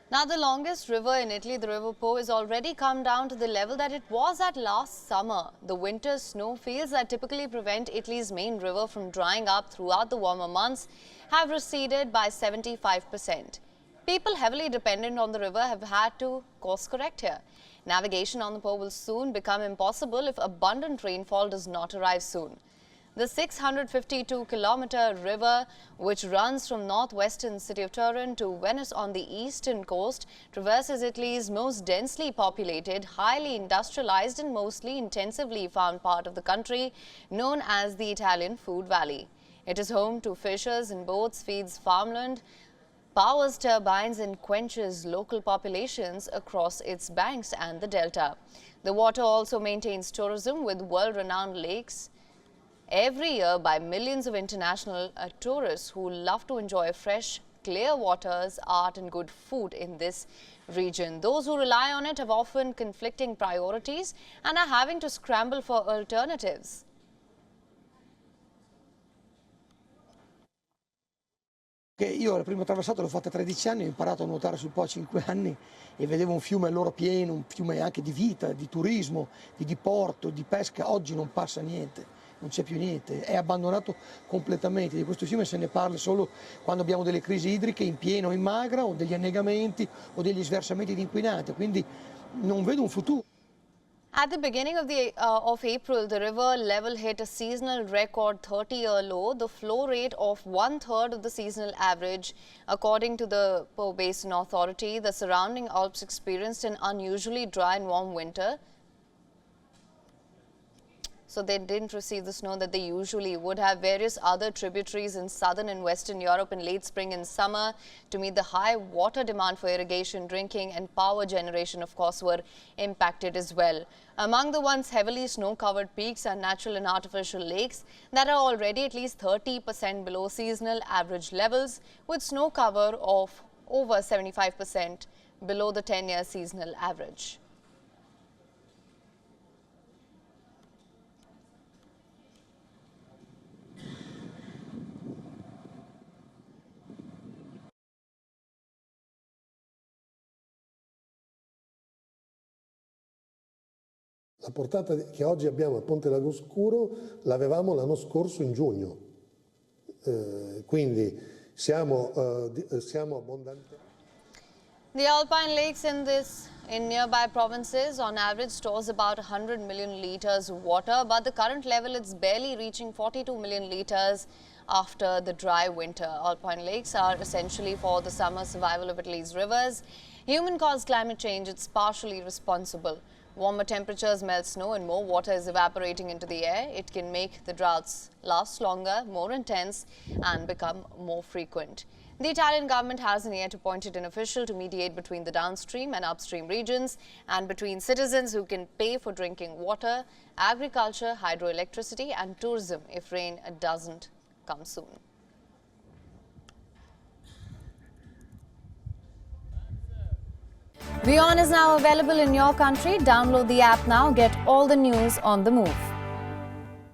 Now, the longest river in Italy, the River Po, has already come down to the level that it was at last summer. The winter snow fields that typically prevent Italy's main river from drying up throughout the warmer months have receded by 75%. People heavily dependent on the river have had to course correct here. Navigation on the Po will soon become impossible if abundant rainfall does not arrive soon. The 652-kilometer river, which runs from northwestern city of Turin to Venice on the eastern coast, traverses Italy's most densely populated, highly industrialized and mostly intensively farmed part of the country, known as the Italian Food Valley. It is home to fishers and boats, feeds farmland, powers turbines and quenches local populations across its banks and the delta. The water also maintains tourism with world-renowned lakes every year by millions of international tourists who love to enjoy fresh, clear waters, art and good food in this region. Those who rely on it have often conflicting priorities and are having to scramble for alternatives. Io la prima traversata l'ho fatta a 13 anni, ho imparato a nuotare sul Po a 5 anni e vedevo un fiume allora pieno, un fiume anche di vita, di turismo, di diporto, di pesca. Oggi non passa niente, non c'è più niente, è abbandonato completamente. Di questo fiume se ne parla solo quando abbiamo delle crisi idriche in piena o in magra o degli annegamenti o degli sversamenti di inquinanti, quindi non vedo un futuro. At the beginning of April, the river level hit a seasonal record 30-year low, the flow rate of 1/3 of the seasonal average. According to the Po Basin Authority, the surrounding Alps experienced an unusually dry and warm winter. So they didn't receive the snow that they usually would have. Various other tributaries in southern and western Europe in late spring and summer to meet the high water demand for irrigation, drinking and power generation, of course, were impacted as well. Among the once heavily snow-covered peaks are natural and artificial lakes that are already at least 30% below seasonal average levels, with snow cover of over 75% below the 10-year seasonal average. La portata che oggi abbiamo a Ponte Lago Scuro l'avevamo l'anno scorso in giugno, quindi siamo abbondanti. The alpine lakes in nearby provinces on average stores about 100 million liters of water, but the current level is barely reaching 42 million liters after the dry winter. Alpine lakes are essentially for the summer survival of Italy's rivers. Human-caused climate change is partially responsible. Warmer temperatures melt snow and more water is evaporating into the air. It can make the droughts last longer, more intense and become more frequent. The Italian government hasn't yet appointed an official to mediate between the downstream and upstream regions and between citizens who can pay for drinking water, agriculture, hydroelectricity and tourism if rain doesn't come soon. WION is now available in your country. Download the app now. Get all the news on the move.